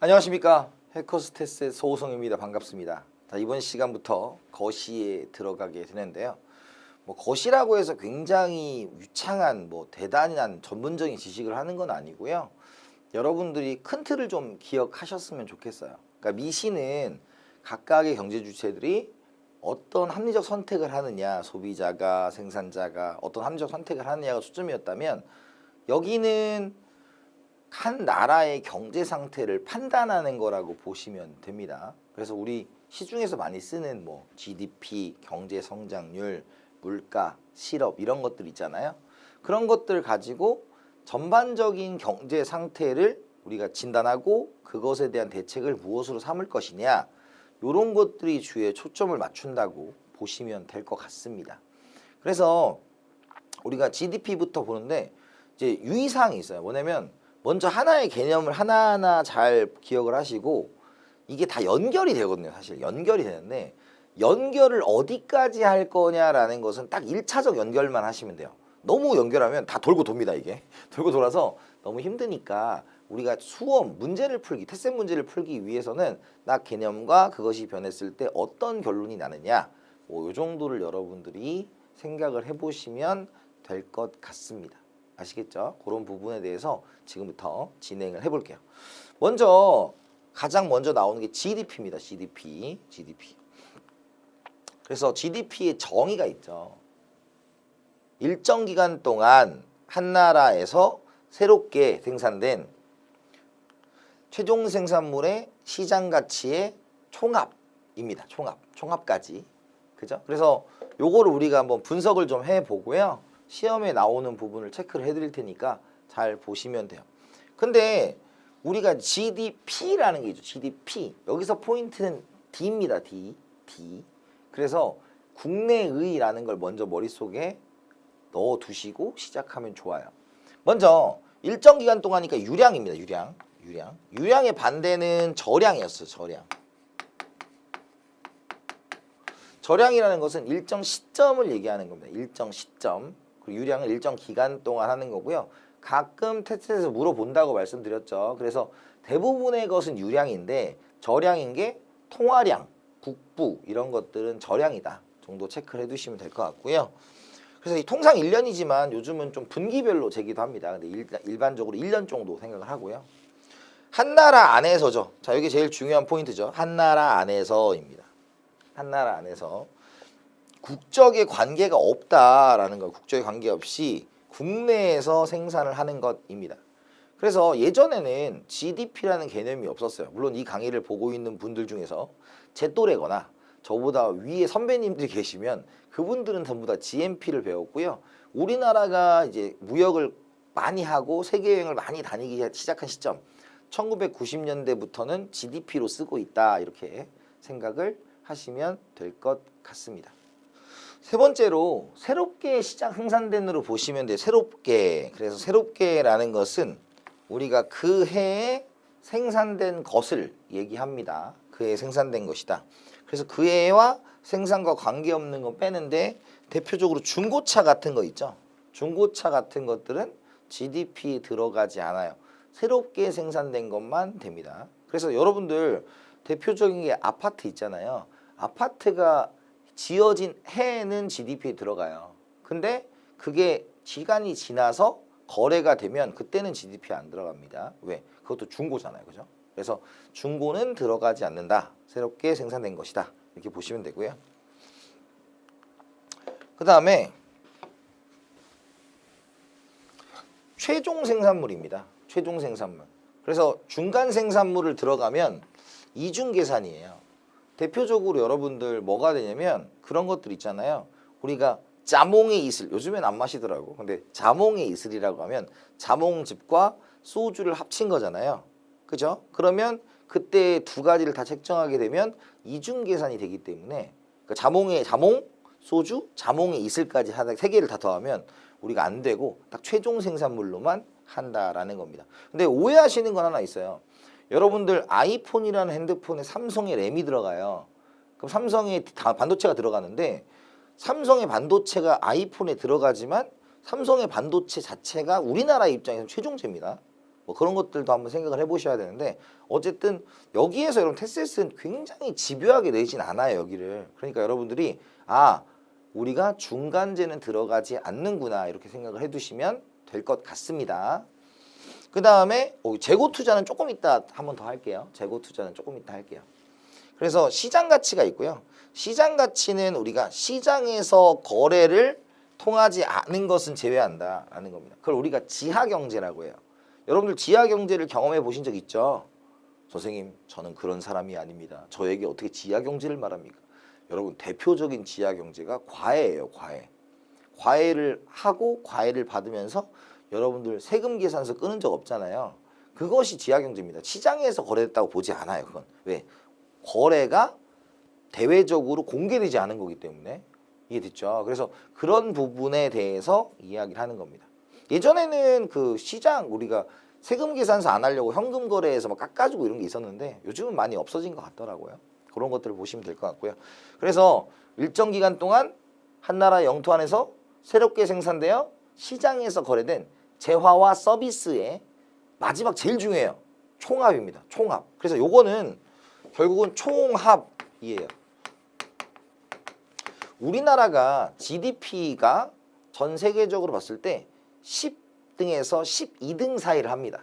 안녕하십니까. 해커스테스의 소우성입니다. 반갑습니다. 자, 이번 시간부터 거시에 들어가게 되는데요. 거시라고 해서 굉장히 유창한 대단한 전문적인 지식을 하는 건 아니고요. 여러분들이 큰 틀을 좀 기억하셨으면 좋겠어요. 그러니까 미시는 각각의 경제 주체들이 어떤 합리적 선택을 하느냐, 소비자가, 생산자가 어떤 합리적 선택을 하느냐가 초점이었다면, 여기는 한 나라의 경제 상태를 판단하는 거라고 보시면 됩니다. 그래서 우리 시중에서 많이 쓰는 GDP, 경제 성장률, 물가, 실업 이런 것들 있잖아요. 그런 것들 가지고 전반적인 경제 상태를 우리가 진단하고 그것에 대한 대책을 무엇으로 삼을 것이냐, 이런 것들이 주에 초점을 맞춘다고 보시면 될 것 같습니다. 그래서 우리가 GDP부터 보는데 이제 유의사항이 있어요. 뭐냐면 먼저 하나의 개념을 하나하나 잘 기억을 하시고, 이게 다 연결이 되거든요. 사실 연결이 되는데, 연결을 어디까지 할 거냐라는 것은 딱 1차적 연결만 하시면 돼요. 너무 연결하면 다 돌고 돕니다. 이게 돌고 돌아서 너무 힘드니까, 우리가 수험 문제를 풀기, 테스트 문제를 풀기 위해서는 딱 개념과 그것이 변했을 때 어떤 결론이 나느냐, 요 정도를 여러분들이 생각을 해보시면 될 것 같습니다. 아시겠죠? 그런 부분에 대해서 지금부터 진행을 해볼게요. 가장 먼저 나오는 게 GDP입니다. GDP. 그래서 GDP의 정의가 있죠. 일정 기간 동안 한 나라에서 새롭게 생산된 최종 생산물의 시장 가치의 총합입니다. 총합까지. 그죠? 그래서 요거를 우리가 한번 분석을 좀 해보고요. 시험에 나오는 부분을 체크를 해드릴 테니까 잘 보시면 돼요. 근데 우리가 GDP라는 게 있죠. GDP. 여기서 포인트는 D입니다. D. 그래서 국내의라는 걸 먼저 머릿속에 넣어두시고 시작하면 좋아요. 먼저 일정 기간 동안이니까 유량입니다. 유량의 반대는 저량이었어요. 저량이라는 것은 일정 시점을 얘기하는 겁니다. 일정 시점. 그리고 유량은 일정 기간 동안 하는 거고요. 가끔 테스트에서 물어본다고 말씀드렸죠. 그래서 대부분의 것은 유량인데, 저량인 게 통화량, 국부 이런 것들은 저량이다 정도 체크를 해두시면 될 것 같고요. 그래서 통상 1년이지만 요즘은 좀 분기별로 재기도 합니다. 근데 일반적으로 1년 정도 생각을 하고요. 한 나라 안에서죠. 자, 여기 제일 중요한 포인트죠. 한 나라 안에서입니다. 한 나라 안에서 국적의 관계가 없다라는 거, 국적의 관계 없이 국내에서 생산을 하는 것입니다. 그래서 예전에는 GDP라는 개념이 없었어요. 물론 이 강의를 보고 있는 분들 중에서 제 또래거나 저보다 위에 선배님들이 계시면 그분들은 전부 다 GNP를 배웠고요. 우리나라가 이제 무역을 많이 하고 세계 여행을 많이 다니기 시작한 시점, 1990년대부터는 GDP로 쓰고 있다, 이렇게 생각을 하시면 될 것 같습니다. 세 번째로 새롭게 시장 생산된으로 보시면 돼요. 그래서 새롭게라는 것은 우리가 그 해에 생산된 것을 얘기합니다. 그 해에 생산된 것이다. 그래서 그 해와 생산과 관계없는 거 빼는데, 대표적으로 중고차 같은 거 있죠. 중고차 같은 것들은 GDP에 들어가지 않아요. 새롭게 생산된 것만 됩니다. 그래서 여러분들 대표적인 게 아파트 있잖아요. 아파트가 지어진 해에는 GDP에 들어가요. 근데 그게 시간이 지나서 거래가 되면 그때는 GDP에 안 들어갑니다. 왜? 그것도 중고잖아요. 그죠? 그래서 중고는 들어가지 않는다. 새롭게 생산된 것이다. 이렇게 보시면 되고요. 그 다음에 최종 생산물입니다. 최종 생산물. 그래서 중간 생산물을 들어가면 이중 계산이에요. 대표적으로 여러분들 뭐가 되냐면 그런 것들 있잖아요. 우리가 자몽의 이슬, 요즘엔 안 마시더라고. 근데 자몽의 이슬이라고 하면 자몽즙과 소주를 합친 거잖아요. 그죠? 그러면 그때 두 가지를 다 책정하게 되면 이중 계산이 되기 때문에, 그러니까 자몽, 소주, 자몽의 이슬까지 하다 세 개를 다 더하면 우리가 안 되고 딱 최종 생산물로만 한다라는 겁니다. 근데 오해하시는 건 하나 있어요. 여러분들 아이폰이라는 핸드폰에 삼성의 램이 들어가요. 그럼 삼성의 반도체가 들어가는데, 삼성의 반도체가 아이폰에 들어가지만 삼성의 반도체 자체가 우리나라 입장에서 최종재입니다. 뭐 그런 것들도 한번 생각을 해보셔야 되는데 어쨌든 여기에서 여러분 테세스는 굉장히 집요하게 내진 않아요 여기를. 그러니까 여러분들이 우리가 중간재는 들어가지 않는구나 이렇게 생각을 해두시면 될 것 같습니다. 그 다음에 재고 투자는 조금 이따 한 번 더 할게요. 재고 투자는 조금 이따 할게요. 그래서 시장 가치가 있고요. 시장 가치는 우리가 시장에서 거래를 통하지 않은 것은 제외한다라는 겁니다. 그걸 우리가 지하 경제라고 해요. 여러분들 지하 경제를 경험해 보신 적 있죠? 선생님, 저는 그런 사람이 아닙니다. 저에게 어떻게 지하 경제를 말합니까? 여러분, 대표적인 지하 경제가 과외예요, 과외. 과외를 하고 과외를 받으면서 여러분들 세금 계산서 끊은 적 없잖아요. 그것이 지하 경제입니다. 시장에서 거래됐다고 보지 않아요. 그건 왜? 거래가 대외적으로 공개되지 않은 거기 때문에. 이해됐죠? 그래서 그런 부분에 대해서 이야기를 하는 겁니다. 예전에는 그 시장 우리가 세금 계산서 안 하려고 현금 거래에서 막 깎아주고 이런 게 있었는데 요즘은 많이 없어진 것 같더라고요. 그런 것들을 보시면 될 것 같고요. 그래서 일정 기간 동안 한 나라 영토 안에서 새롭게 생산되어 시장에서 거래된 재화와 서비스의 마지막 제일 중요해요. 총합입니다. 총합. 그래서 요거는 결국은 총합이에요. 우리나라가 GDP가 전 세계적으로 봤을 때 10등에서 12등 사이를 합니다.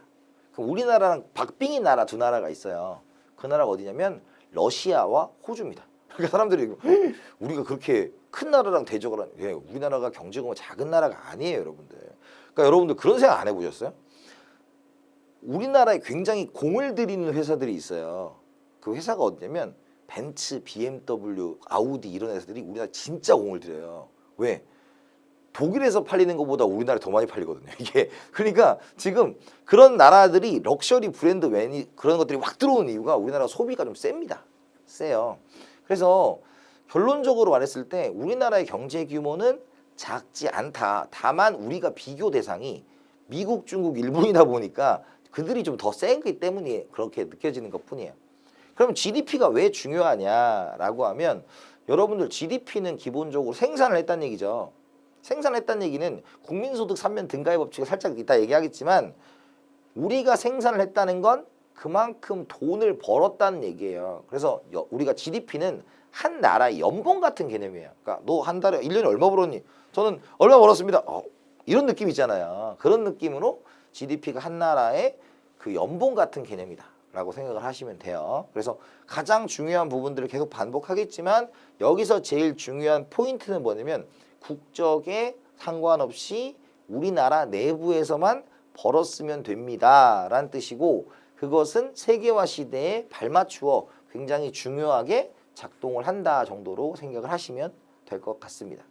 그럼 우리나라랑 박빙인 나라 두 나라가 있어요. 그 나라가 어디냐면 러시아와 호주입니다. 그러니까 사람들이 우리가 그렇게 큰 나라랑 대적을 하는 게 우리나라가 경제가 작은 나라가 아니에요, 여러분들. 그러니까 여러분들 그런 생각 안 해보셨어요? 우리나라에 굉장히 공을 들이는 회사들이 있어요. 그 회사가 어디냐면 벤츠, BMW, 아우디 이런 회사들이 우리나라 진짜 공을 들여요. 왜? 독일에서 팔리는 것보다 우리나라에 더 많이 팔리거든요. 이게 그러니까 지금 그런 나라들이 럭셔리 브랜드 그런 것들이 확 들어오는 이유가 우리나라 소비가 좀 셉니다. 세요. 그래서 결론적으로 말했을 때 우리나라의 경제 규모는 작지 않다. 다만 우리가 비교 대상이 미국, 중국, 일본이다 보니까 그들이 좀 더 세기 때문에 그렇게 느껴지는 것뿐이에요. 그럼 GDP가 왜 중요하냐라고 하면 여러분들 GDP는 기본적으로 생산을 했다는 얘기죠. 생산을 했다는 얘기는 국민소득 3면 등가의 법칙을 살짝 이따 얘기하겠지만 우리가 생산을 했다는 건 그만큼 돈을 벌었다는 얘기예요. 그래서 우리가 GDP는 한 나라의 연봉 같은 개념이에요. 그러니까 너 한 달에 1년에 얼마 벌었니? 저는 얼마 벌었습니다. 이런 느낌 있잖아요. 그런 느낌으로 GDP가 한 나라의 그 연봉 같은 개념이다 라고 생각을 하시면 돼요. 그래서 가장 중요한 부분들을 계속 반복하겠지만 여기서 제일 중요한 포인트는 뭐냐면 국적에 상관없이 우리나라 내부에서만 벌었으면 됩니다 라는 뜻이고 그것은 세계화 시대에 발맞추어 굉장히 중요하게 작동을 한다 정도로 생각을 하시면 될 것 같습니다.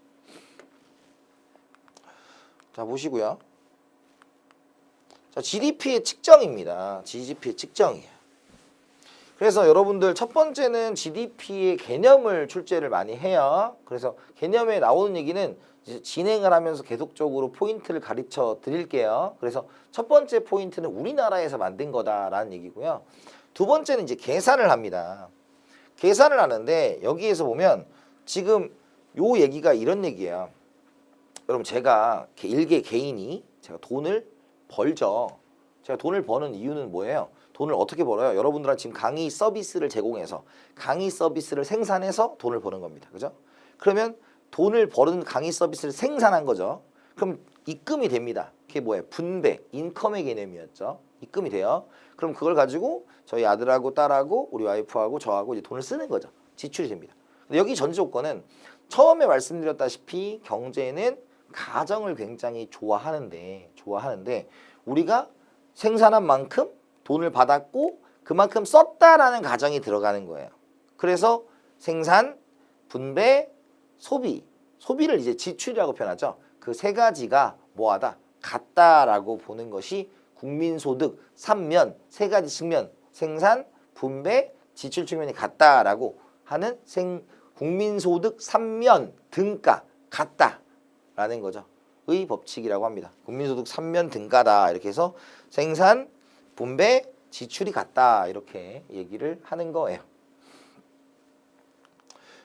자 보시고요. 자, GDP의 측정입니다. GDP의 측정이에요. 그래서 여러분들 첫 번째는 GDP의 개념을 출제를 많이 해요. 그래서 개념에 나오는 얘기는 이제 진행을 하면서 계속적으로 포인트를 가르쳐 드릴게요. 그래서 첫 번째 포인트는 우리나라에서 만든 거다라는 얘기고요. 두 번째는 이제 계산을 합니다. 계산을 하는데 여기에서 보면 지금 요 얘기가 이런 얘기예요. 여러분 제가 일개 개인이 제가 돈을 벌죠. 제가 돈을 버는 이유는 뭐예요? 돈을 어떻게 벌어요? 여러분들은 지금 강의 서비스를 제공해서 강의 서비스를 생산해서 돈을 버는 겁니다. 그죠? 그러면 돈을 버는 강의 서비스를 생산한 거죠. 그럼 입금이 됩니다. 그게 뭐예요? 분배, 인컴의 개념이었죠. 입금이 돼요. 그럼 그걸 가지고 저희 아들하고 딸하고 우리 와이프하고 저하고 이제 돈을 쓰는 거죠. 지출이 됩니다. 근데 여기 전제 조건은 처음에 말씀드렸다시피 경제는 가정을 굉장히 좋아하는데 우리가 생산한 만큼 돈을 받았고 그만큼 썼다라는 가정이 들어가는 거예요. 그래서 생산, 분배, 소비를 이제 지출이라고 표현하죠. 그 세 가지가 뭐하다? 같다라고 보는 것이 국민소득 3면, 세 가지 측면, 생산, 분배, 지출 측면이 같다라고 하는 국민소득 3면 등가 같다라는 거죠. 의 법칙이라고 합니다. 국민소득 3면 등가다 이렇게 해서 생산, 분배, 지출이 같다 이렇게 얘기를 하는 거예요.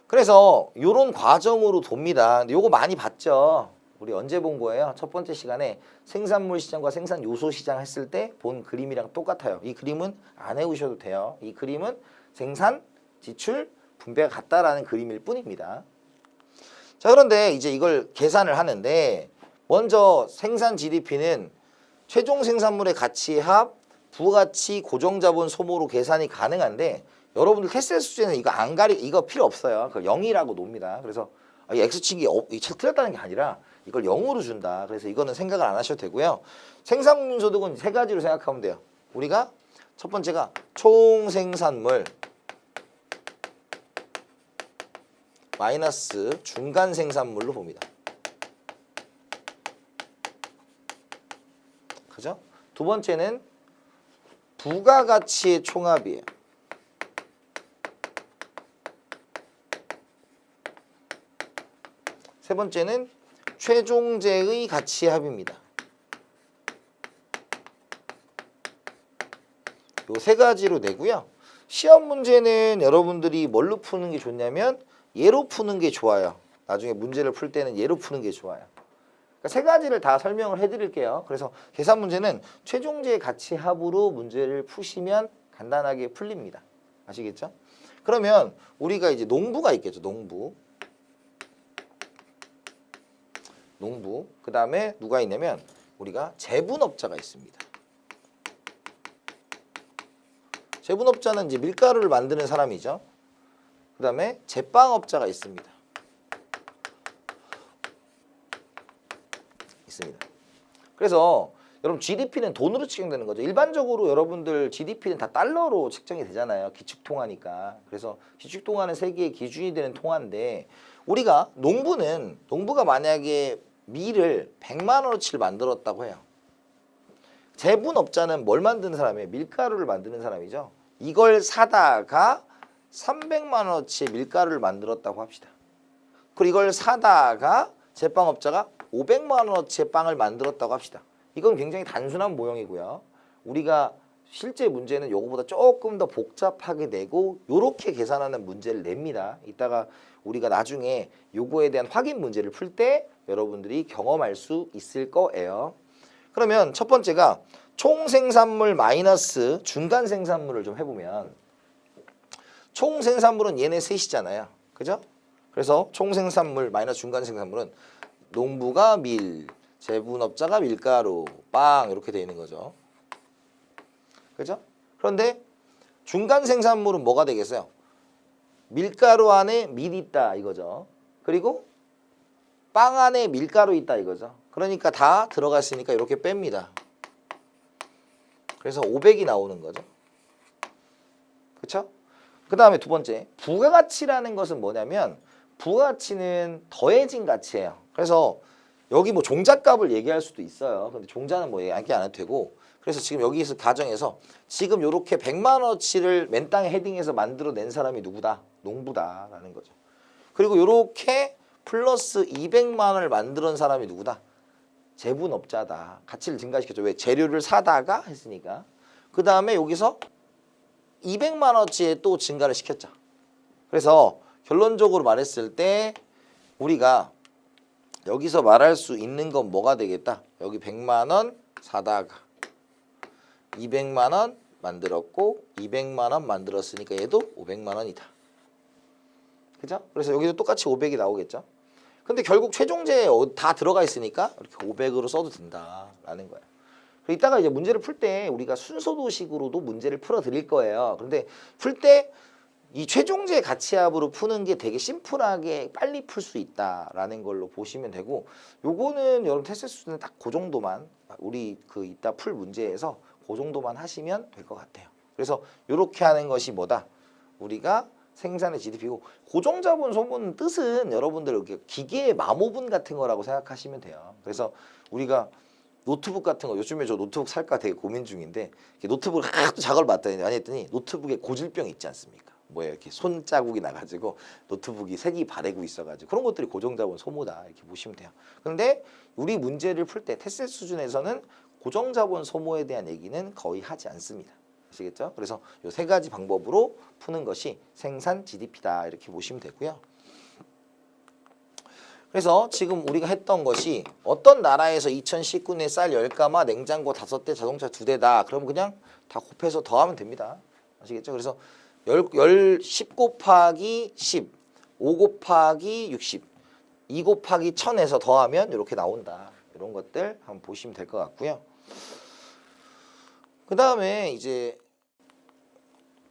그래서 이런 과정으로 돕니다. 근데 요거 많이 봤죠. 우리 언제 본 거예요? 첫 번째 시간에 생산물 시장과 생산 요소 시장 했을 때 본 그림이랑 똑같아요. 이 그림은 안 외우셔도 돼요. 이 그림은 생산, 지출, 분배가 같다라는 그림일 뿐입니다. 자, 그런데 이제 이걸 계산을 하는데 먼저 생산 GDP는 최종 생산물의 가치의 합, 부가가치, 고정자본 소모로 계산이 가능한데 여러분들 테스트 수준에는 이거 필요 없어요. 그걸 0이라고 놉니다. 그래서 이 X 친게 틀렸다는 게 아니라 이걸 0으로 준다. 그래서 이거는 생각을 안 하셔도 되고요. 생산국민소득은 세 가지로 생각하면 돼요. 우리가 첫 번째가 총생산물 마이너스 중간생산물로 봅니다. 그죠? 두 번째는 부가가치의 총합이에요. 세 번째는 최종재의 가치의 합입니다. 요 세 가지로 내고요. 시험 문제는 여러분들이 뭘로 푸는 게 좋냐면 얘로 푸는 게 좋아요. 나중에 문제를 풀 때는 얘로 푸는 게 좋아요. 그러니까 세 가지를 다 설명을 해드릴게요. 그래서 계산 문제는 최종재의 가치 합으로 문제를 푸시면 간단하게 풀립니다. 아시겠죠? 그러면 우리가 이제 농부가 있겠죠. 농부. 그 다음에 누가 있냐면 우리가 제분업자가 있습니다. 제분업자는 이제 밀가루를 만드는 사람이죠. 그 다음에 제빵업자가 있습니다. 그래서 여러분 GDP는 돈으로 측정되는 거죠. 일반적으로 여러분들 GDP는 다 달러로 측정이 되잖아요. 기축통화니까. 그래서 기축통화는 세계의 기준이 되는 통화인데 우리가 농부가 만약에 밀을 100만 원어치를 만들었다고 해요. 제분업자는 뭘 만드는 사람이에요? 밀가루를 만드는 사람이죠. 이걸 사다가 300만 원어치의 밀가루를 만들었다고 합시다. 그리고 이걸 사다가 제빵업자가 500만 원어치의 빵을 만들었다고 합시다. 이건 굉장히 단순한 모형이고요. 우리가 실제 문제는 요거보다 조금 더 복잡하게 내고 요렇게 계산하는 문제를 냅니다. 이따가 우리가 나중에 요거에 대한 확인 문제를 풀 때 여러분들이 경험할 수 있을 거예요. 그러면 첫 번째가 총생산물 마이너스 중간생산물을 좀 해보면 총생산물은 얘네 셋이잖아요. 그죠? 그래서 총생산물 마이너스 중간생산물은 농부가 밀, 제분업자가 밀가루, 빵 이렇게 되어 있는 거죠. 그죠? 그런데 중간생산물은 뭐가 되겠어요? 밀가루 안에 밀이 있다 이거죠. 그리고 빵 안에 밀가루 있다 이거죠. 그러니까 다 들어가 있으니까 이렇게 뺍니다. 그래서 500이 나오는 거죠. 그렇죠? 그 다음에 두 번째 부가가치라는 것은 뭐냐면 부가가치는 더해진 가치예요. 그래서 여기 뭐 종잣값을 얘기할 수도 있어요. 근데 종자는 뭐 얘기 안 해도 되고 그래서 지금 여기서 가정에서 지금 요렇게 100만 원어치를 맨 땅에 헤딩해서 만들어낸 사람이 누구다? 농부다라는 거죠. 그리고 요렇게 플러스 200만 원을 만들어낸 사람이 누구다? 제분업자다. 가치를 증가시켰죠. 왜? 재료를 사다가 했으니까. 그 다음에 여기서 200만 원어치에 또 증가를 시켰죠. 그래서 결론적으로 말했을 때 우리가 여기서 말할 수 있는 건 뭐가 되겠다? 여기 100만 원 사다가 200만 원 만들었고 200만 원 만들었으니까 얘도 500만 원이다. 그죠? 그래서 여기도 똑같이 500이 나오겠죠. 근데 결국 최종재에 다 들어가 있으니까 이렇게 500으로 써도 된다라는 거예요. 그리고 이따가 이제 문제를 풀 때 우리가 순서도식으로도 문제를 풀어 드릴 거예요. 그런데 풀 때 이 최종재 가치합으로 푸는 게 되게 심플하게 빨리 풀 수 있다라는 걸로 보시면 되고 요거는 여러분 테스트 수준은 딱 그 정도만 우리 그 이따 풀 문제에서 그 정도만 하시면 될 것 같아요. 그래서 요렇게 하는 것이 뭐다? 우리가 생산의 GDP고 고정자본 소모는 뜻은 여러분들 이렇게 기계의 마모분 같은 거라고 생각하시면 돼요. 그래서 우리가 노트북 같은 거 요즘에 저 노트북 살까 되게 고민 중인데 노트북을 또 작업을 봤더니 아니 했더니 노트북에 고질병이 있지 않습니까? 뭐야 이렇게 손자국이 나가지고 노트북이 색이 바래고 있어가지고 그런 것들이 고정자본 소모다 이렇게 보시면 돼요. 그런데 우리 문제를 풀 때 테스트 수준에서는 고정자본 소모에 대한 얘기는 거의 하지 않습니다. 아시겠죠? 그래서 이 세 가지 방법으로 푸는 것이 생산 GDP다 이렇게 보시면 되고요. 그래서 지금 우리가 했던 것이 어떤 나라에서 2019년에 쌀 10가마, 냉장고 5대, 자동차 2대다. 그럼 그냥 다 곱해서 더하면 됩니다. 아시겠죠? 그래서 10 곱하기 10, 5 곱하기 60, 2 곱하기 1000에서 더하면 이렇게 나온다. 이런 것들 한번 보시면 될 것 같고요. 그 다음에 이제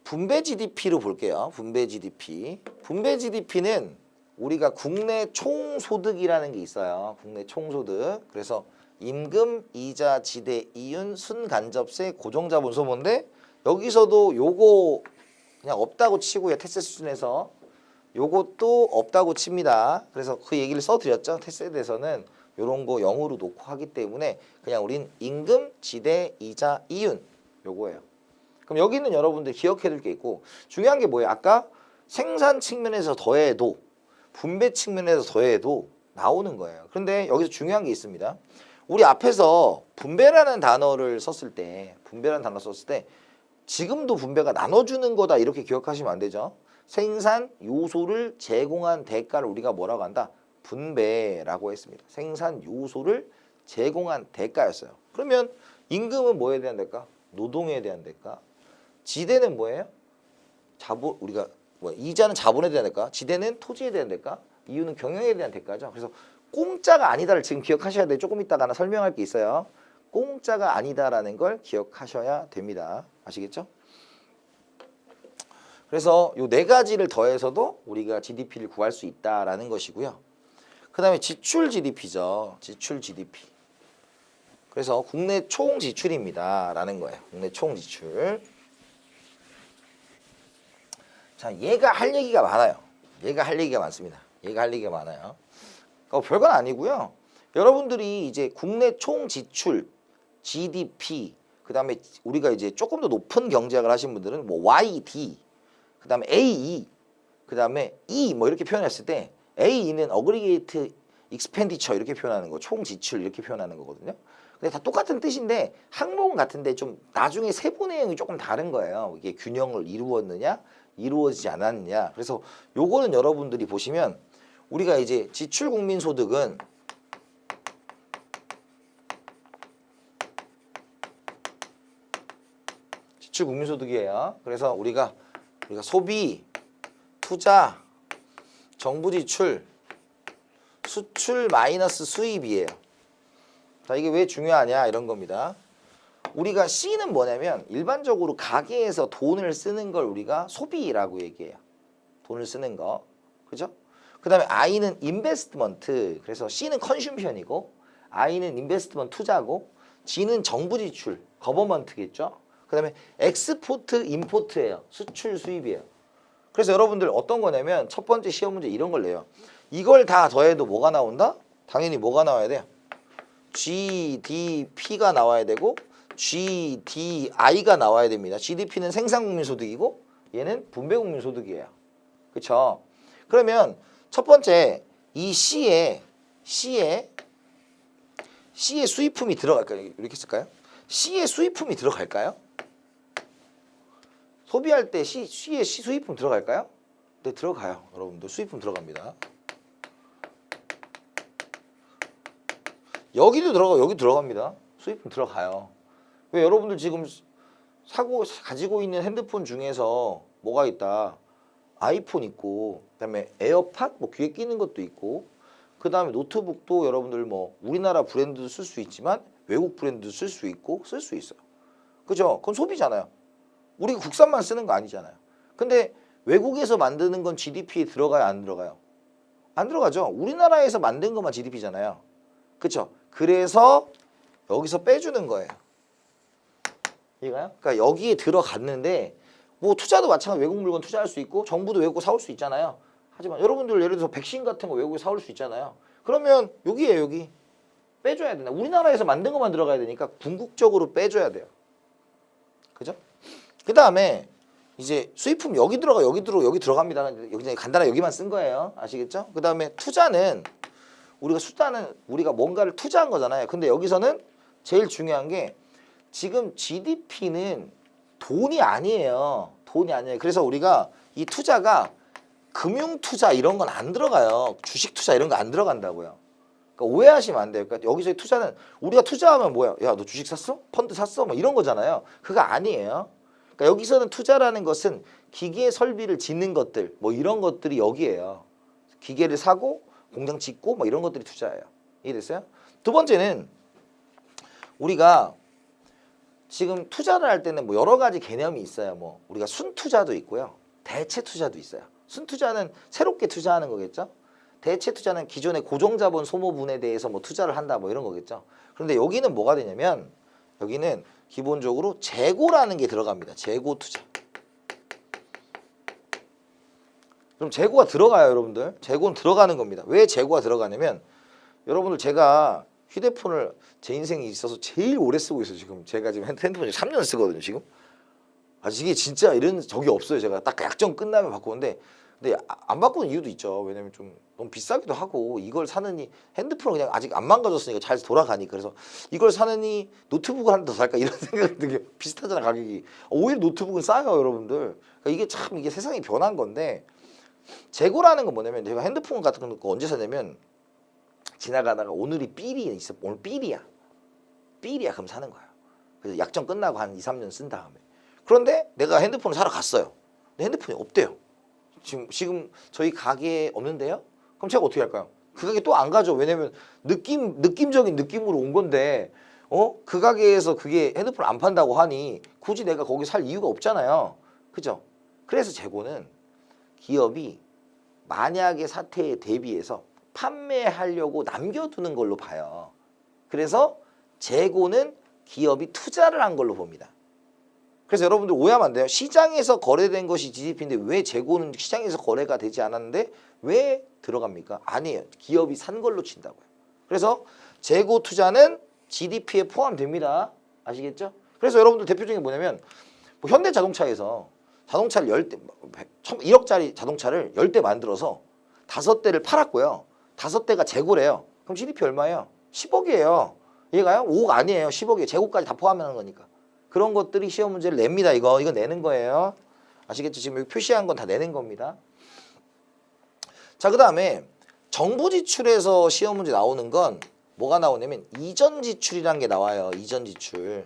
분배 GDP로 볼게요. 분배 GDP. 분배 GDP는 우리가 국내 총소득이라는 게 있어요. 국내 총소득. 그래서 임금, 이자, 지대, 이윤, 순간접세, 고정자본 소모인데 여기서도 요거 그냥 없다고 치고요. 테세 수준에서 요것도 없다고 칩니다. 그래서 그 얘기를 써드렸죠. 테세에 대해서는 요런 거 0으로 놓고 하기 때문에 그냥 우린 임금, 지대, 이자, 이윤 요거예요. 그럼 여기는 여러분들 기억해야 될 게 있고 중요한 게 뭐예요? 아까 생산 측면에서 더해도 분배 측면에서 더해도 나오는 거예요. 그런데 여기서 중요한 게 있습니다. 우리 앞에서 분배라는 단어를 썼을 때 지금도 분배가 나눠주는 거다 이렇게 기억하시면 안 되죠. 생산 요소를 제공한 대가를 우리가 뭐라고 한다? 분배라고 했습니다. 생산 요소를 제공한 대가였어요. 그러면 임금은 뭐에 대한 대가? 노동에 대한 대가. 지대는 뭐예요? 우리가 이자는 자본에 대한 대가, 지대는 토지에 대한 대가, 이유는 경영에 대한 대가죠. 그래서 공짜가 아니다를 지금 기억하셔야 돼요. 조금 이따가 나 설명할 게 있어요. 공짜가 아니다라는 걸 기억하셔야 됩니다. 아시겠죠? 그래서 요 네 가지를 더해서도 우리가 GDP를 구할 수 있다라는 것이고요. 그 다음에 지출 GDP죠. 지출 GDP. 그래서 국내 총 지출입니다. 라는 거예요. 국내 총 지출. 자, 얘가 할 얘기가 많아요. 얘가 할 얘기가 많습니다. 얘가 할 얘기가 많아요. 별건 아니고요. 여러분들이 이제 국내 총 지출, GDP, 그 다음에 우리가 이제 조금 더 높은 경제학을 하신 분들은 뭐 YD, 그 다음에 AE, 그 다음에 E 뭐 이렇게 표현했을 때 AE는 어그리게이트 익스펜디처 이렇게 표현하는 거, 총 지출 이렇게 표현하는 거거든요. 근데 다 똑같은 뜻인데 항목은 같은데 좀 나중에 세부 내용이 조금 다른 거예요. 이게 균형을 이루었느냐, 이루어지지 않았느냐. 그래서 요거는 여러분들이 보시면 우리가 이제 지출 국민소득은 지출 국민소득이에요. 그래서 우리가 소비, 투자, 정부 지출, 수출 마이너스 수입이에요. 자, 이게 왜 중요하냐 이런 겁니다. 우리가 C는 뭐냐면 일반적으로 가게에서 돈을 쓰는 걸 우리가 소비라고 얘기해요. 돈을 쓰는 거. 그죠? 그 다음에 I는 인베스트먼트. 그래서 C는 컨슘션이고 I는 인베스트먼트 투자고 G는 정부 지출, 거버먼트겠죠? 그 다음에 엑스포트, 임포트예요. 수출, 수입이에요. 그래서 여러분들 어떤 거냐면 첫 번째 시험 문제 이런 걸 내요. 이걸 다 더해도 뭐가 나온다? 당연히 뭐가 나와야 돼요? GDP가 나와야 되고 GDI가 나와야 됩니다. GDP는 생산국민소득이고 얘는 분배국민소득이에요. 그렇죠? 그러면 첫 번째 이 C에 수입품이 들어갈까요? 이렇게 쓸까요? C에 수입품이 들어갈까요? 소비할 때 C에 수입품 들어갈까요? 네, 들어가요. 여러분들 수입품 들어갑니다. 여기도 들어가고 여기 들어갑니다. 수입품 들어가요. 왜 여러분들 지금 가지고 있는 핸드폰 중에서 뭐가 있다? 아이폰 있고, 그다음에 에어팟 뭐 귀에 끼는 것도 있고, 그다음에 노트북도 여러분들 뭐 우리나라 브랜드도 쓸 수 있지만 외국 브랜드도 쓸 수 있고 쓸 수 있어요. 그죠? 그건 소비잖아요. 우리가 국산만 쓰는 거 아니잖아요. 근데 외국에서 만드는 건 GDP에 들어가요, 안 들어가요? 안 들어가죠. 우리나라에서 만든 것만 GDP잖아요. 그렇죠? 그래서 여기서 빼주는 거예요. 이해가요? 그러니까 여기에 들어갔는데 뭐 투자도 마찬가지 외국 물건 투자할 수 있고 정부도 외국 거 사올 수 있잖아요. 하지만 여러분들 예를 들어서 백신 같은 거 외국에 사올 수 있잖아요. 그러면 여기에 여기 빼줘야 된다. 우리나라에서 만든 것만 들어가야 되니까 궁극적으로 빼줘야 돼요. 그죠? 그 다음에 이제 수입품 여기 들어갑니다. 여기 간단하게 여기만 쓴 거예요. 아시겠죠? 그 다음에 투자는 우리가 뭔가를 투자한 거잖아요. 근데 여기서는 제일 중요한 게 지금 GDP는 돈이 아니에요. 돈이 아니에요. 그래서 우리가 이 투자가 금융 투자 이런 건 안 들어가요. 주식 투자 이런 거 안 들어간다고요. 그러니까 오해하시면 안 돼요. 그러니까 여기서의 투자는 우리가 투자하면 뭐야? 야, 너 주식 샀어? 펀드 샀어? 뭐 이런 거잖아요. 그거 아니에요. 그러니까 여기서는 투자라는 것은 기계 설비를 짓는 것들, 뭐 이런 것들이 여기에요. 기계를 사고 공장 짓고 뭐 이런 것들이 투자예요. 이해됐어요? 두 번째는 우리가 지금 투자를 할 때는 뭐 여러 가지 개념이 있어요. 뭐 우리가 순투자도 있고요. 대체 투자도 있어요. 순투자는 새롭게 투자하는 거겠죠. 대체 투자는 기존의 고정자본 소모분에 대해서 뭐 투자를 한다 뭐 이런 거겠죠. 그런데 여기는 뭐가 되냐면 여기는 기본적으로 재고라는 게 들어갑니다. 재고 투자. 그럼 재고가 들어가요, 여러분들. 재고는 들어가는 겁니다. 왜 재고가 들어가냐면 여러분들 제가 휴대폰을 제 인생에 있어서 제일 오래 쓰고 있어요. 지금 제가 지금 핸드폰 3년 쓰거든요. 지금. 아 이게 진짜 이런 적이 없어요. 제가 딱 약정 끝나면 바꾸는데 근데 안 바꾸는 이유도 있죠. 왜냐면 좀 너무 비싸기도 하고 이걸 사느니 핸드폰은 그냥 아직 안 망가졌으니까 잘 돌아가니까 그래서 이걸 사느니 노트북을 하나 더 살까 이런 생각이 되게 비슷하잖아 가격이. 오히려 노트북은 싸요 여러분들. 그러니까 이게 참 이게 세상이 변한 건데 재고라는 건 뭐냐면 제가 핸드폰 같은 거 언제 사냐면 지나가다가 오늘이 삘이 있어. 오늘 삘이야. 삘이야. 그럼 사는 거야. 그래서 약정 끝나고 한 2, 3년 쓴 다음에. 그런데 내가 핸드폰을 사러 갔어요. 근데 핸드폰이 없대요. 지금 저희 가게에 없는데요? 그럼 제가 어떻게 할까요? 그 가게 또 안 가죠. 왜냐면 느낌적인 느낌으로 온 건데 그 가게에서 그게 핸드폰 안 판다고 하니 굳이 내가 거기 살 이유가 없잖아요. 그죠? 그래서 재고는 기업이 만약의 사태에 대비해서 판매하려고 남겨두는 걸로 봐요. 그래서 재고는 기업이 투자를 한 걸로 봅니다. 그래서 여러분들 오해하면 안 돼요. 시장에서 거래된 것이 GDP인데 왜 재고는 시장에서 거래가 되지 않았는데 왜 들어갑니까? 아니에요. 기업이 산 걸로 친다고요. 그래서 재고 투자는 GDP에 포함됩니다. 아시겠죠? 그래서 여러분들 대표적인 게 뭐냐면 뭐 현대자동차에서 자동차를 10대, 1억짜리 자동차를 10대 만들어서 5대를 팔았고요. 5대가 재고래요. 그럼 GDP 얼마예요? 10억이에요. 얘가요? 5억 아니에요. 10억이에요. 재고까지 다 포함하는 거니까. 그런 것들이 시험 문제를 냅니다. 이거 내는 거예요. 아시겠죠? 지금 여기 표시한 건 다 내는 겁니다. 자, 그 다음에 정부 지출에서 시험 문제 나오는 건 뭐가 나오냐면 이전 지출이라는 게 나와요. 이전 지출.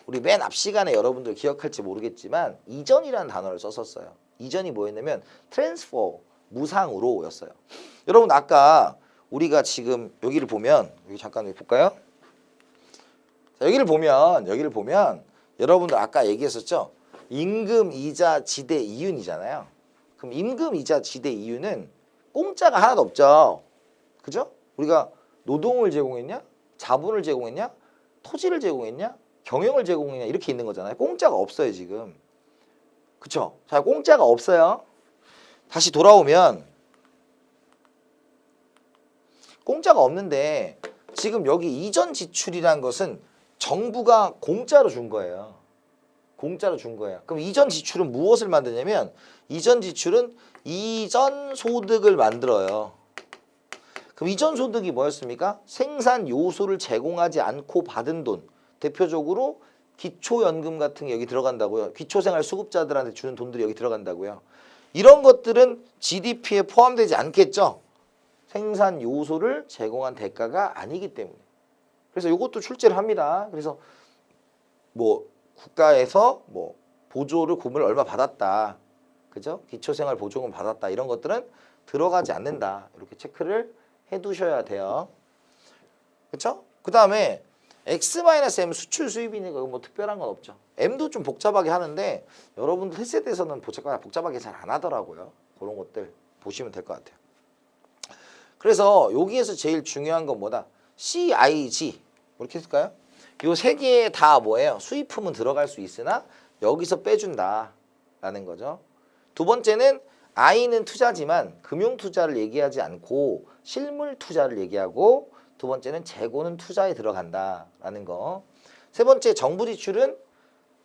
우리 맨 앞 시간에 여러분들 기억할지 모르겠지만 이전이라는 단어를 썼었어요. 이전이 뭐였냐면 트랜스퍼, 무상으로 였어요. 여러분 아까 우리가 지금 여기를 보면 여기 잠깐 볼까요? 자, 여기를 보면 여러분들 아까 얘기했었죠? 임금, 이자, 지대, 이윤이잖아요. 그럼 임금, 이자, 지대, 이윤은 공짜가 하나도 없죠. 그죠? 우리가 노동을 제공했냐? 자본을 제공했냐? 토지를 제공했냐? 경영을 제공했냐? 이렇게 있는 거잖아요. 공짜가 없어요, 지금. 그쵸? 자, 공짜가 없어요. 다시 돌아오면 공짜가 없는데 지금 여기 이전 지출이라는 것은 정부가 공짜로 준 거예요. 공짜로 준 거예요. 그럼 이전 지출은 무엇을 만드냐면 이전 지출은 이전 소득을 만들어요. 그럼 이전 소득이 뭐였습니까? 생산 요소를 제공하지 않고 받은 돈. 대표적으로 기초연금 같은 게 여기 들어간다고요. 기초생활수급자들한테 주는 돈들이 여기 들어간다고요. 이런 것들은 GDP에 포함되지 않겠죠. 생산 요소를 제공한 대가가 아니기 때문에. 그래서 이것도 출제를 합니다. 그래서 뭐 국가에서 뭐 보조를 구물 얼마 받았다. 그죠? 기초생활 보조금 받았다. 이런 것들은 들어가지 않는다. 이렇게 체크를 해 두셔야 돼요. 그렇죠? 그다음에 X-M 수출 수입이니까 뭐 특별한 건 없죠. M도 좀 복잡하게 하는데 여러분들 헬스에서는 복잡하게 잘 안 하더라고요. 그런 것들 보시면 될 것 같아요. 그래서 여기에서 제일 중요한 건 뭐다? CIG 이렇게 했을까요? 요 세 개 다 뭐예요? 수입품은 들어갈 수 있으나 여기서 빼준다라는 거죠. 두 번째는 I는 투자지만 금융 투자를 얘기하지 않고 실물 투자를 얘기하고 두 번째는 재고는 투자에 들어간다라는 거. 세 번째 정부 지출은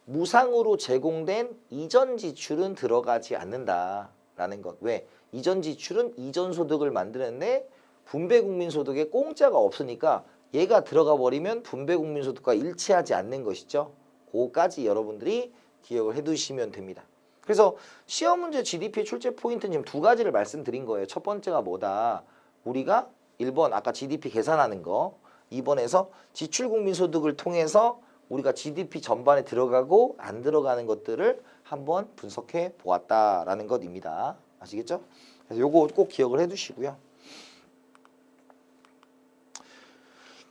무상으로 제공된 이전 지출은 들어가지 않는다라는 것. 왜? 이전 지출은 이전 소득을 만드는데 분배 국민 소득에 공짜가 없으니까 얘가 들어가 버리면 분배 국민 소득과 일치하지 않는 것이죠. 그거까지 여러분들이 기억을 해 두시면 됩니다. 그래서 시험 문제 GDP 출제 포인트는 지금 두 가지를 말씀드린 거예요. 첫 번째가 뭐다? 우리가 1번 아까 GDP 계산하는 거, 2번에서 지출국민소득을 통해서 우리가 GDP 전반에 들어가고 안 들어가는 것들을 한번 분석해 보았다라는 것입니다. 아시겠죠? 그래서 요거 꼭 기억을 해 두시고요.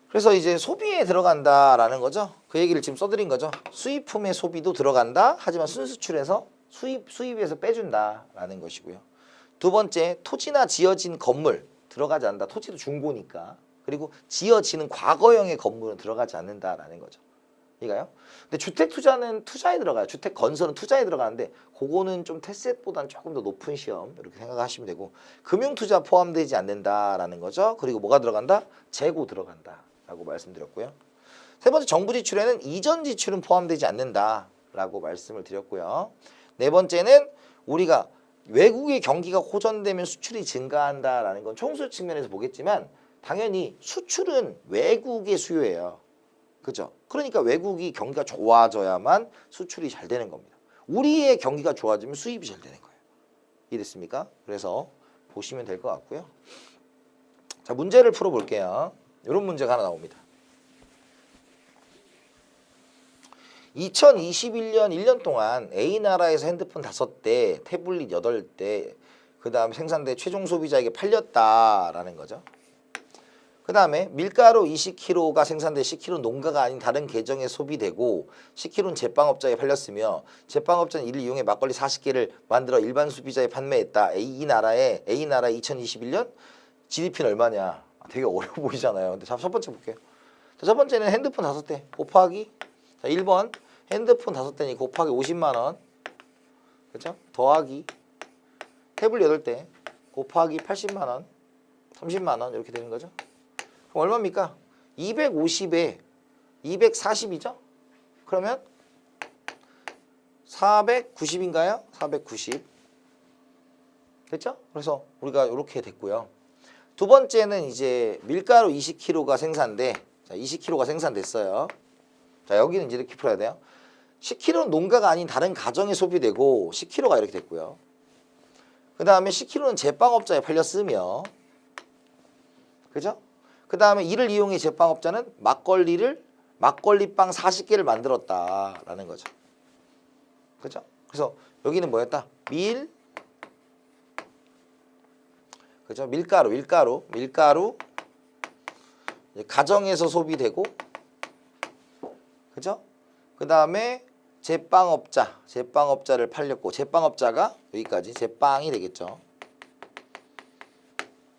그래서 이제 소비에 들어간다라는 거죠. 그 얘기를 지금 써드린 거죠. 수입품의 소비도 들어간다. 하지만 순수출에서 수입에서 빼준다라는 것이고요. 두 번째, 토지나 지어진 건물 들어가지 않는다. 토지도 중고니까. 그리고 지어지는 과거형의 건물은 들어가지 않는다라는 거죠. 이가요? 근데 주택 투자는 투자에 들어가요. 주택 건설은 투자에 들어가는데 그거는 좀 테스트보다는 조금 더 높은 시험 이렇게 생각하시면 되고, 금융 투자 포함되지 않는다라는 거죠. 그리고 뭐가 들어간다? 재고 들어간다라고 말씀드렸고요. 세 번째, 정부 지출에는 이전 지출은 포함되지 않는다라고 말씀을 드렸고요. 네 번째는 우리가 외국의 경기가 호전되면 수출이 증가한다라는 건 총수 측면에서 보겠지만 당연히 수출은 외국의 수요예요. 그죠? 그러니까 외국이 경기가 좋아져야만 수출이 잘 되는 겁니다. 우리의 경기가 좋아지면 수입이 잘 되는 거예요. 이해됐습니까? 그래서 보시면 될 것 같고요. 자, 문제를 풀어볼게요. 이런 문제가 하나 나옵니다. 2021년 1년 동안 A나라에서 핸드폰 5대, 태블릿 8대, 그 다음 생산돼 최종 소비자에게 팔렸다라는 거죠. 그 다음에 밀가루 20kg가 생산돼 10kg 농가가 아닌 다른 계정에 소비되고 10kg는 제빵업자에 팔렸으며 제빵업자는 이를 이용해 막걸리 40개를 만들어 일반 소비자에 판매했다. A나라 2021년 GDP는 얼마냐? 되게 어려워 보이잖아요. 근데 첫 번째 볼게요. 자, 첫 번째는 핸드폰 5대 곱하기, 자 1번 핸드폰 5대니 곱하기 50만 원, 그렇죠? 더하기 태블릿 8대 곱하기 80만 원, 30만 원 이렇게 되는 거죠. 그럼 얼마입니까? 250에 240이죠? 그러면 490인가요? 490. 됐죠? 그래서 우리가 이렇게 됐고요. 두 번째는 이제 밀가루 20kg가 생산돼. 자, 20kg가 생산됐어요. 자, 여기는 이제 이렇게 풀어야 돼요. 10kg는 농가가 아닌 다른 가정에 소비되고 10kg가 이렇게 됐고요. 그 다음에 10kg는 제빵업자에 팔렸으며, 그죠? 그 다음에 이를 이용해 제빵업자는 막걸리빵 40개를 만들었다라는 거죠. 그죠? 그래서 여기는 뭐였다? 그죠? 밀가루 가정에서 소비되고, 그죠? 그 다음에 제빵업자를 팔렸고, 제빵업자가 여기까지 제빵이 되겠죠.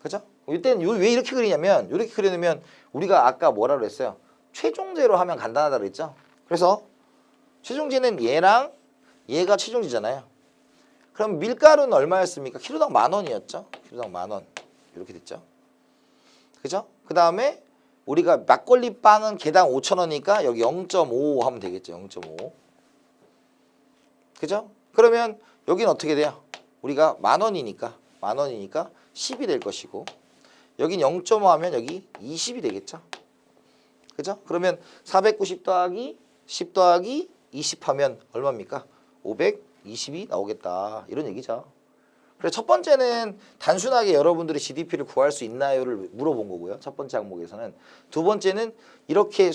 그죠? 이때는 왜 이렇게 그리냐면, 이렇게 그려놓으면 우리가 아까 뭐라 그랬어요? 최종제로 하면 간단하다 그랬죠? 그래서 최종제는 얘랑 얘가 최종제잖아요. 그럼 밀가루는 얼마였습니까? 키로당 10,000원이었죠? 키로당 10,000원. 이렇게 됐죠? 그죠? 그 다음에 우리가 막걸리 빵은 개당 5,000원이니까 여기 0.5 하면 되겠죠? 0.5. 그죠? 그러면 여기는 어떻게 돼요? 우리가 10,000원이니까 10이 될 것이고, 여긴 0.5 하면 여기 20이 되겠죠? 그죠? 그러면 490 더하기 10 더하기 20 하면 얼마입니까? 520이 나오겠다. 이런 얘기죠. 그래서 첫 번째는 단순하게 여러분들이 GDP를 구할 수 있나요를 물어본 거고요. 첫 번째 항목에서는. 두 번째는 이렇게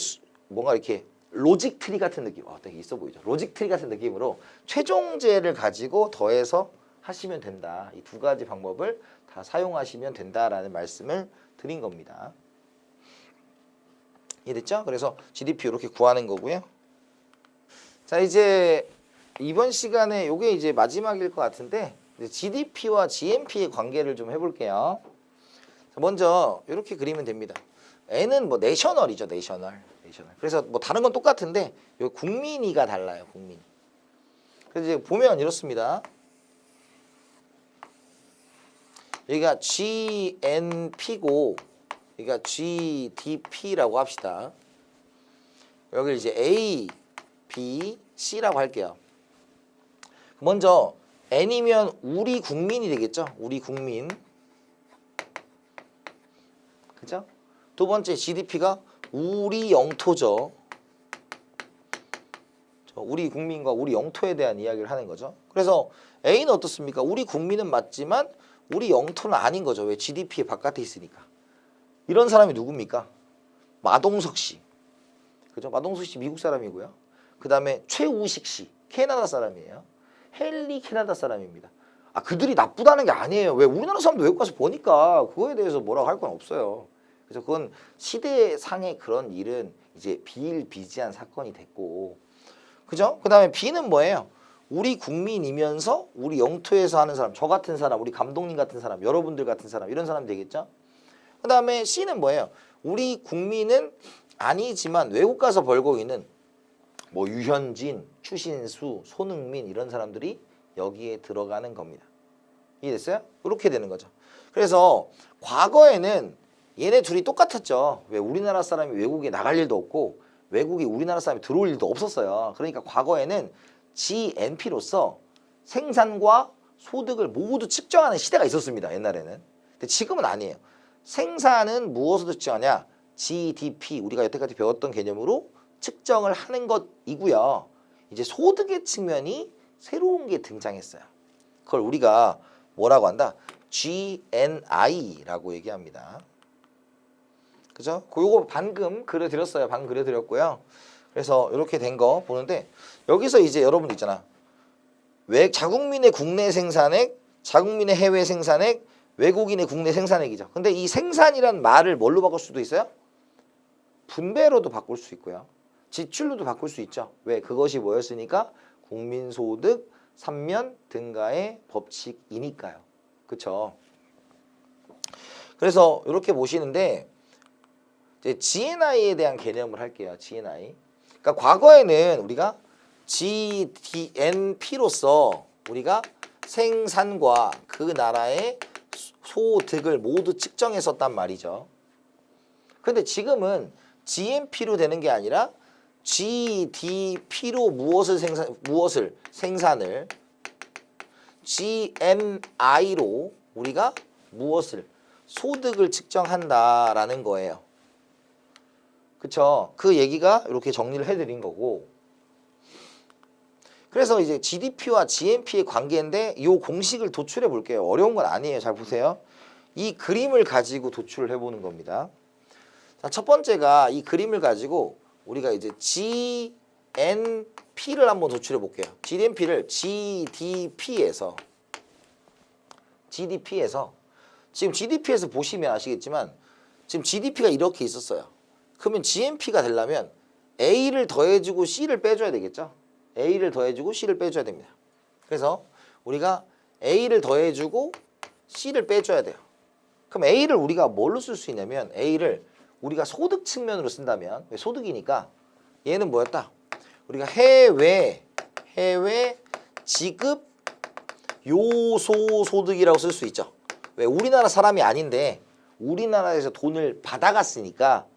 뭔가 이렇게 로직 트리 같은 느낌. 되게 있어 보이죠? 로직 트리 같은 느낌으로 최종제를 가지고 더해서 하시면 된다. 이 두 가지 방법을 다 사용하시면 된다라는 말씀을 드린 겁니다. 이해됐죠? 그래서 GDP 이렇게 구하는 거고요. 자, 이제 이번 시간에 이게 이제 마지막일 것 같은데 GDP와 GNP의 관계를 좀 해볼게요. 먼저 이렇게 그리면 됩니다. N은 뭐 내셔널이죠, 내셔널. 그래서 뭐 다른 건 똑같은데 여기 국민이가 달라요, 국민. 그래서 이제 보면 이렇습니다. 여기가 GNP고 여기가 GDP라고 합시다. 여기 이제 A, B, C라고 할게요. 먼저 N이면 우리 국민이 되겠죠? 우리 국민. 그죠? 두 번째 GDP가 우리 영토죠. 우리 국민과 우리 영토에 대한 이야기를 하는 거죠. 그래서 A는 어떻습니까? 우리 국민은 맞지만 우리 영토는 아닌 거죠. 왜? GDP의 바깥에 있으니까. 이런 사람이 누굽니까? 마동석 씨. 그죠? 마동석 씨 미국 사람이고요. 그 다음에 최우식 씨 캐나다 사람이에요. 헨리 캐나다 사람입니다. 아, 그들이 나쁘다는 게 아니에요. 왜? 우리나라 사람도 외국 가서 보니까 그거에 대해서 뭐라고 할 건 없어요. 그래서 그건 시대상의 그런 일은 이제 비일비재한 사건이 됐고, 그죠? 그 다음에 B는 뭐예요? 우리 국민이면서 우리 영토에서 하는 사람, 저 같은 사람, 우리 감독님 같은 사람, 여러분들 같은 사람, 이런 사람 되겠죠? 그 다음에 C는 뭐예요? 우리 국민은 아니지만 외국 가서 벌고 있는 뭐 유현진, 추신수, 손흥민 이런 사람들이 여기에 들어가는 겁니다. 이해됐어요? 이렇게 되는 거죠. 그래서 과거에는 얘네 둘이 똑같았죠. 왜? 우리나라 사람이 외국에 나갈 일도 없고 외국에 우리나라 사람이 들어올 일도 없었어요. 그러니까 과거에는 GNP로서 생산과 소득을 모두 측정하는 시대가 있었습니다. 옛날에는. 근데 지금은 아니에요. 생산은 무엇으로 측정하냐? GDP, 우리가 여태까지 배웠던 개념으로 측정을 하는 것이고요. 이제 소득의 측면이 새로운 게 등장했어요. 그걸 우리가 뭐라고 한다? GNI라고 얘기합니다. 그죠? 요거 방금 그려드렸어요. 방금 그려드렸고요. 그래서 이렇게 된 거 보는데 여기서 이제 여러분 있잖아. 왜 자국민의 국내 생산액, 자국민의 해외 생산액, 외국인의 국내 생산액이죠. 근데 이 생산이란 말을 뭘로 바꿀 수도 있어요? 분배로도 바꿀 수 있고요. 지출로도 바꿀 수 있죠. 왜? 그것이 뭐였으니까? 국민소득 3면 등가의 법칙이니까요. 그쵸? 그래서 이렇게 보시는데 이제 GNI에 대한 개념을 할게요. GNI. 그러니까 과거에는 우리가 GDNP로서 우리가 생산과 그 나라의 소득을 모두 측정했었단 말이죠. 근데 지금은 GNP로 되는 게 아니라 GDP로 무엇을 생산을 GNI로 우리가 무엇을 소득을 측정한다라는 거예요. 그쵸? 그 얘기가 이렇게 정리를 해드린 거고. 그래서 이제 GDP와 GNP의 관계인데 이 공식을 도출해 볼게요. 어려운 건 아니에요. 잘 보세요. 이 그림을 가지고 도출을 해보는 겁니다. 자, 첫 번째가 이 그림을 가지고 우리가 이제 GNP를 한번 도출해 볼게요. GNP를 GDP에서 지금 GDP에서 보시면 아시겠지만 지금 GDP가 이렇게 있었어요. 그러면 GNP가 되려면 A를 더해주고 C를 빼줘야 되겠죠. A를 더해주고 C를 빼줘야 됩니다. 그래서 우리가 A를 더해주고 C를 빼줘야 돼요. 그럼 A를 우리가 뭘로 쓸 수 있냐면 A를 우리가 소득 측면으로 쓴다면 왜? 소득이니까 얘는 뭐였다? 우리가 해외 지급 요소 소득이라고 쓸 수 있죠. 왜? 우리나라 사람이 아닌데 우리나라에서 돈을 받아갔으니까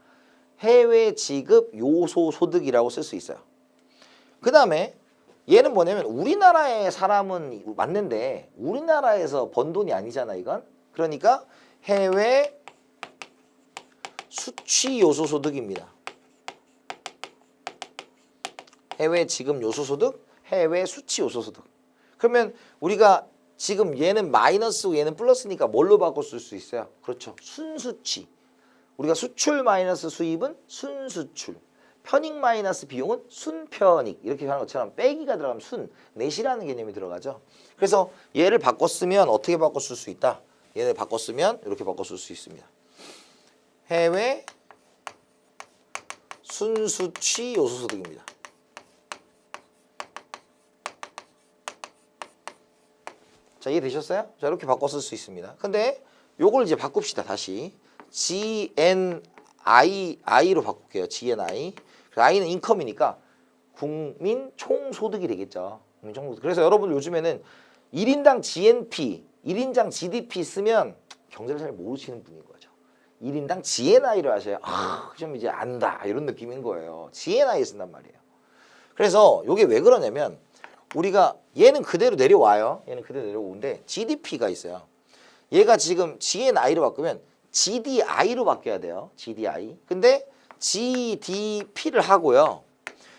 해외 지급 요소 소득이라고 쓸 수 있어요. 그 다음에 얘는 뭐냐면 우리나라의 사람은 맞는데 우리나라에서 번 돈이 아니잖아 이건. 그러니까 해외 수취 요소 소득입니다. 해외 지급 요소 소득, 해외 수취 요소 소득. 그러면 우리가 지금 얘는 마이너스고 얘는 플러스니까 뭘로 바꿔 쓸 수 있어요? 그렇죠. 순수취. 우리가 수출 마이너스 수입은 순수출. 편익 마이너스 비용은 순편익. 이렇게 하는 것처럼 빼기가 들어가면 순, 넷이라는 개념이 들어가죠. 그래서 얘를 바꿔 쓰면 어떻게 바꿔 쓸 수 있다? 얘를 바꿔 쓰면 이렇게 바꿔 쓸 수 있습니다. 해외 순수취 요소소득입니다. 자, 이해되셨어요? 자, 이렇게 바꿔 쓸 수 있습니다. 근데 요걸 이제 바꿉시다. 다시 GNI로 바꿀게요. GNI. I는 인컴이니까 국민 총소득이 되겠죠. 국민 총소득. 그래서 여러분들 요즘에는 1인당 GNP, 1인당 GDP 쓰면 경제를 잘 모르시는 분인 거죠. 1인당 GNI를 하셔야 좀 이제 안다 이런 느낌인 거예요. GNI 쓴단 말이에요. 그래서 이게 왜 그러냐면 우리가 얘는 그대로 내려와요. 얘는 그대로 내려오는데 GDP가 있어요. 얘가 지금 GNI로 바꾸면 GDI로 바뀌어야 돼요. GDI. 근데 GDP를 하고요.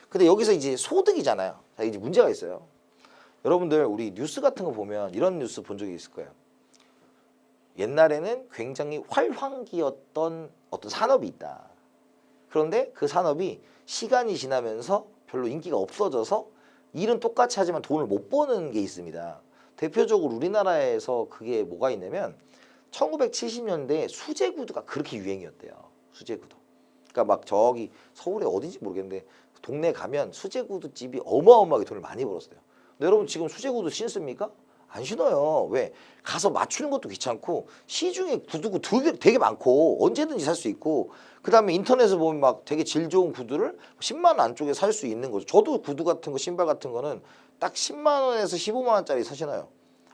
근데 여기서 이제 소득이잖아요. 자, 이제 문제가 있어요. 여러분들 우리 뉴스 같은 거 보면 이런 뉴스 본 적이 있을 거예요. 옛날에는 굉장히 활황기였던 어떤 산업이 있다. 그런데 그 산업이 시간이 지나면서 별로 인기가 없어져서 일은 똑같이 하지만 돈을 못 버는 게 있습니다. 대표적으로 우리나라에서 그게 뭐가 있냐면 1970년대 수제 구두가 그렇게 유행이었대요. 수제 구두. 그러니까 막 저기 서울에 어딘지 모르겠는데 동네 가면 수제 구두 집이 어마어마하게 돈을 많이 벌었어요. 근데 여러분 지금 수제 구두 신습니까? 안 신어요. 왜? 가서 맞추는 것도 귀찮고 시중에 구두가 되게 많고 언제든지 살 수 있고 그 다음에 인터넷에 보면 막 되게 질 좋은 구두를 10만 원 안쪽에 살 수 있는 거죠. 저도 구두 같은 거 신발 같은 거는 딱 10만 원에서 15만 원짜리 사시나요?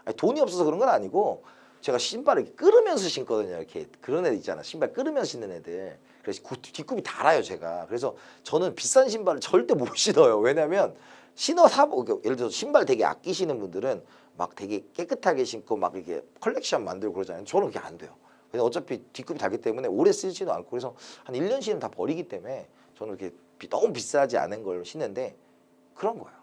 아니, 돈이 없어서 그런 건 아니고 제가 신발을 이렇게 끌으면서 신거든요. 이렇게 그런 애들 있잖아. 신발 끌으면서 신는 애들. 그래서 뒷굽이 달아요 제가. 그래서 저는 비싼 신발을 절대 못 신어요. 왜냐면 예를 들어서 신발 되게 아끼시는 분들은 막 되게 깨끗하게 신고 막 이렇게 컬렉션 만들고 그러잖아요. 저는 그게 안 돼요. 근데 어차피 뒷굽이 달기 때문에 오래 쓰지도 않고 그래서 한 1년 신으면 다 버리기 때문에 저는 이렇게 너무 비싸지 않은 걸 신는데 그런 거예요.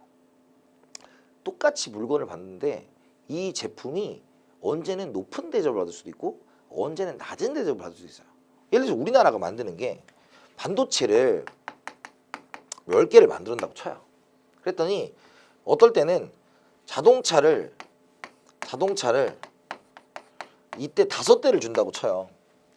똑같이 물건을 봤는데 이 제품이 언제는 높은 대접을 받을 수도 있고 언제는 낮은 대접을 받을 수도 있어요. 예를 들어서 우리나라가 만드는 게 반도체를 10개를 만든다고 쳐요. 그랬더니 어떨 때는 자동차를 이때 5대를 준다고 쳐요.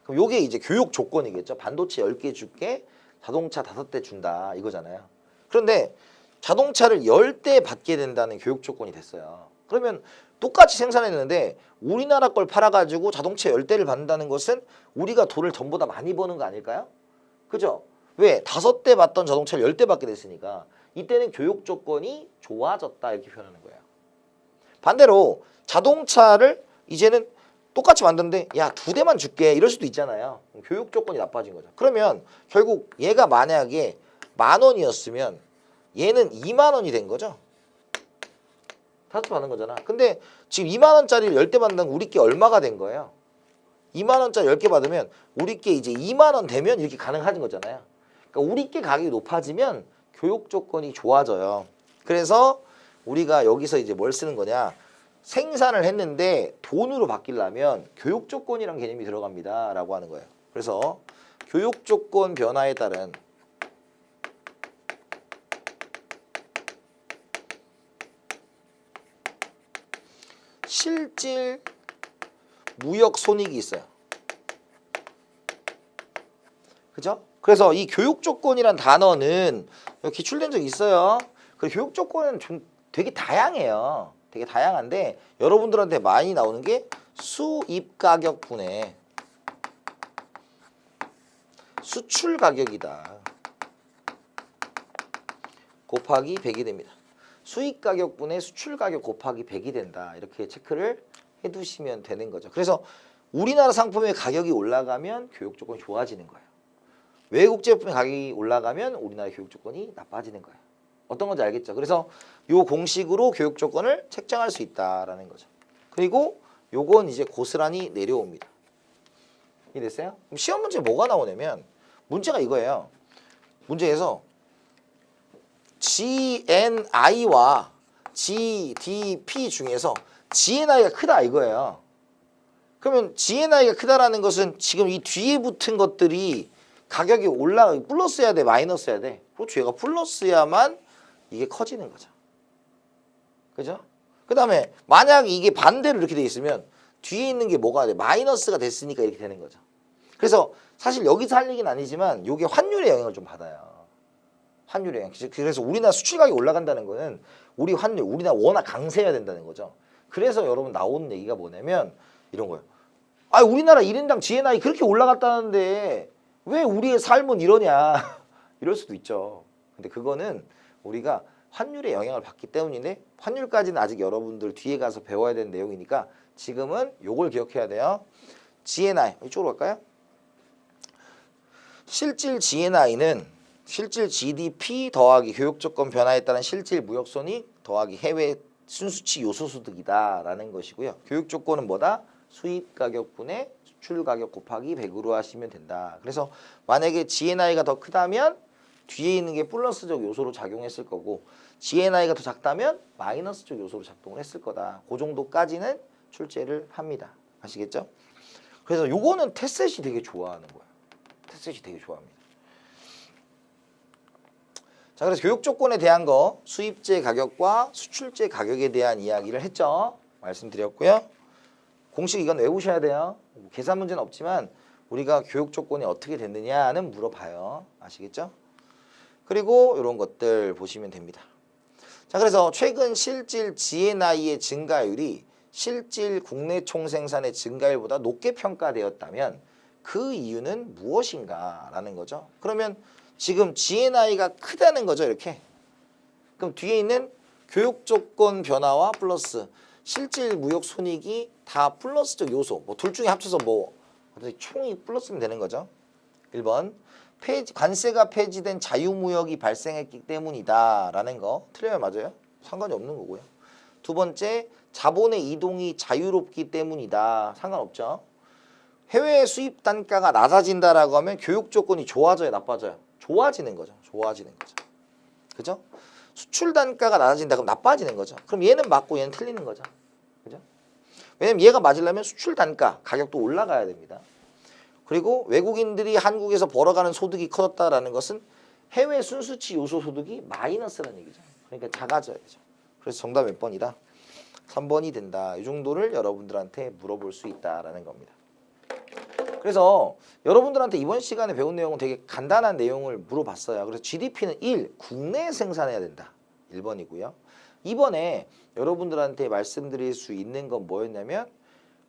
그럼 요게 이제 교육 조건이겠죠. 반도체 10개 줄게, 자동차 5대 준다 이거잖아요. 그런데 자동차를 10대 받게 된다는 교육 조건이 됐어요. 그러면 똑같이 생산했는데 우리나라 걸 팔아가지고 자동차 10대를 받는다는 것은 우리가 돈을 전보다 많이 버는 거 아닐까요? 그죠? 왜? 5대 받던 자동차를 10대 받게 됐으니까 이때는 교육 조건이 좋아졌다 이렇게 표현하는 거예요. 반대로 자동차를 이제는 똑같이 만드는데 야 2대만 줄게 이럴 수도 있잖아요. 교육 조건이 나빠진 거죠. 그러면 결국 얘가 만약에 10,000원이었으면 얘는 20,000원이 된 거죠. 5대 받는 거잖아. 근데 지금 20,000원짜리를 10대 받는 우리 게 얼마가 된 거예요? 20,000원짜리 10개 받으면 우리 게 이제 20,000원 되면 이렇게 가능한 거잖아요. 그러니까 우리 게 가격이 높아지면 교육 조건이 좋아져요. 그래서 우리가 여기서 이제 뭘 쓰는 거냐? 생산을 했는데 돈으로 바뀌려면 교육 조건이란 개념이 들어갑니다. 라고 하는 거예요. 그래서 교육 조건 변화에 따른 실질 무역 손익이 있어요. 그죠? 그래서 이 교육 조건이란 단어는 기출된 적이 있어요. 그 교육 조건은 좀 되게 다양해요. 되게 다양한데 여러분들한테 많이 나오는 게 수입 가격분의 수출 가격이다. 곱하기 100이 됩니다. 수입 가격분의 수출 가격 곱하기 100이 된다. 이렇게 체크를 해두시면 되는 거죠. 그래서 우리나라 상품의 가격이 올라가면 교육 조건이 좋아지는 거예요. 외국 제품의 가격이 올라가면 우리나라의 교육 조건이 나빠지는 거예요. 어떤 건지 알겠죠? 그래서 요 공식으로 교육 조건을 책정할 수 있다라는 거죠. 그리고 요건 이제 고스란히 내려옵니다. 이해됐어요? 그럼 시험 문제 뭐가 나오냐면 문제가 이거예요. 문제에서 GNI와 GDP 중에서 GNI가 크다 이거예요. 그러면 GNI가 크다라는 것은 지금 이 뒤에 붙은 것들이 가격이 플러스여야 돼, 마이너스여야 돼? 그렇죠. 얘가 플러스야만 이게 커지는 거죠. 그죠? 그 다음에 만약 이게 반대로 이렇게 돼 있으면 뒤에 있는 게 뭐가 돼? 마이너스가 됐으니까 이렇게 되는 거죠. 그래서 사실 여기서 할 얘기는 아니지만 이게 환율의 영향을 좀 받아요. 환율의 영향. 그래서 우리나라 수출 가격이 올라간다는 거는 우리 환율, 우리나라 워낙 강세해야 된다는 거죠. 그래서 여러분 나오는 얘기가 뭐냐면 이런 거예요. 아, 우리나라 1인당 GNI 그렇게 올라갔다는데 왜 우리의 삶은 이러냐 이럴 수도 있죠. 근데 그거는 우리가 환율의 영향을 받기 때문인데 환율까지는 아직 여러분들 뒤에 가서 배워야 되는 내용이니까 지금은 요걸 기억해야 돼요. GNI 이쪽으로 갈까요? 실질 GNI는 실질 GDP 더하기 교육조건 변화에 따른 실질 무역손익 더하기 해외 순수치 요소소득이다라는 것이고요. 교육조건은 뭐다? 수입가격분의 수출가격 곱하기 100으로 하시면 된다. 그래서 만약에 GNI가 더 크다면 뒤에 있는 게 플러스적 요소로 작용했을 거고 GNI가 더 작다면 마이너스적 요소로 작동을 했을 거다. 그 정도까지는 출제를 합니다. 아시겠죠? 그래서 요거는 테셋이 되게 좋아하는 거예요. 테셋이 되게 좋아합니다. 자, 그래서 교육 조건에 대한 거 수입제 가격과 수출제 가격에 대한 이야기를 했죠. 말씀드렸고요. 공식 이건 외우셔야 돼요. 계산 문제는 없지만 우리가 교육 조건이 어떻게 됐느냐는 물어봐요. 아시겠죠? 그리고 이런 것들 보시면 됩니다. 자, 그래서 최근 실질 GNI의 증가율이 실질 국내 총생산의 증가율보다 높게 평가되었다면 그 이유는 무엇인가라는 거죠. 그러면 지금 GNI가 크다는 거죠, 이렇게. 그럼 뒤에 있는 교육 조건 변화와 플러스 실질 무역 손익이 다 플러스적 요소, 뭐 둘 중에 합쳐서 뭐 총이 플러스면 되는 거죠. 1번 관세가 폐지된 자유무역이 발생했기 때문이다라는 거 틀려요, 맞아요? 상관이 없는 거고요. 두 번째 자본의 이동이 자유롭기 때문이다. 상관없죠. 해외 수입 단가가 낮아진다라고 하면 교육 조건이 좋아져요, 나빠져요? 좋아지는 거죠. 좋아지는 거죠. 그죠? 수출 단가가 낮아진다 그럼 나빠지는 거죠. 그럼 얘는 맞고 얘는 틀리는 거죠. 그죠? 왜냐면 얘가 맞으려면 수출 단가 가격도 올라가야 됩니다. 그리고 외국인들이 한국에서 벌어가는 소득이 커졌다라는 것은 해외 순수치 요소 소득이 마이너스라는 얘기죠. 그러니까 작아져야죠. 그래서 정답 몇 번이다? 3번이 된다. 이 정도를 여러분들한테 물어볼 수 있다라는 겁니다. 그래서 여러분들한테 이번 시간에 배운 내용은 되게 간단한 내용을 물어봤어요. 그래서 GDP는 1. 국내에 생산해야 된다. 1번이고요. 2번에 여러분들한테 말씀드릴 수 있는 건 뭐였냐면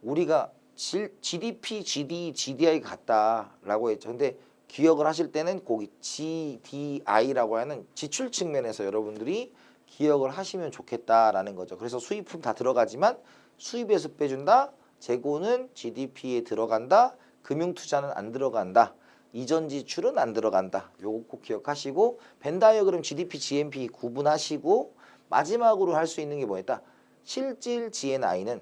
우리가 GDP, GD, GDI 같다라고 했죠. 근데 기억을 하실 때는 거기 GDI라고 하는 지출 측면에서 여러분들이 기억을 하시면 좋겠다라는 거죠. 그래서 수입품 다 들어가지만 수입에서 빼준다. 재고는 GDP에 들어간다. 금융투자는 안 들어간다. 이전 지출은 안 들어간다. 요거 꼭 기억하시고 벤 다이어그램 GDP, GNP 구분하시고 마지막으로 할 수 있는 게 뭐였다? 실질 GNI는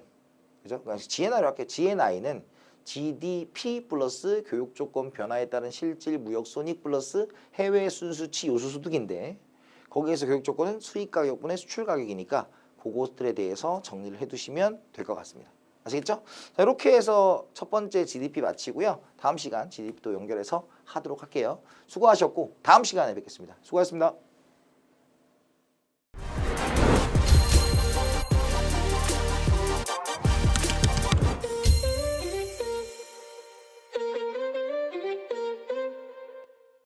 그죠? GNI로 할게요. GNI는 GDP 플러스 교육 조건 변화에 따른 실질 무역 손익 플러스 해외 순수치 요소 소득인데 거기에서 교육 조건은 수입 가격분의 수출 가격이니까 그것들에 대해서 정리를 해두시면 될 것 같습니다. 아시겠죠? 자, 이렇게 해서 첫 번째 GDP 마치고요. 다음 시간 GDP도 연결해서 하도록 할게요. 수고하셨고 다음 시간에 뵙겠습니다. 수고하셨습니다.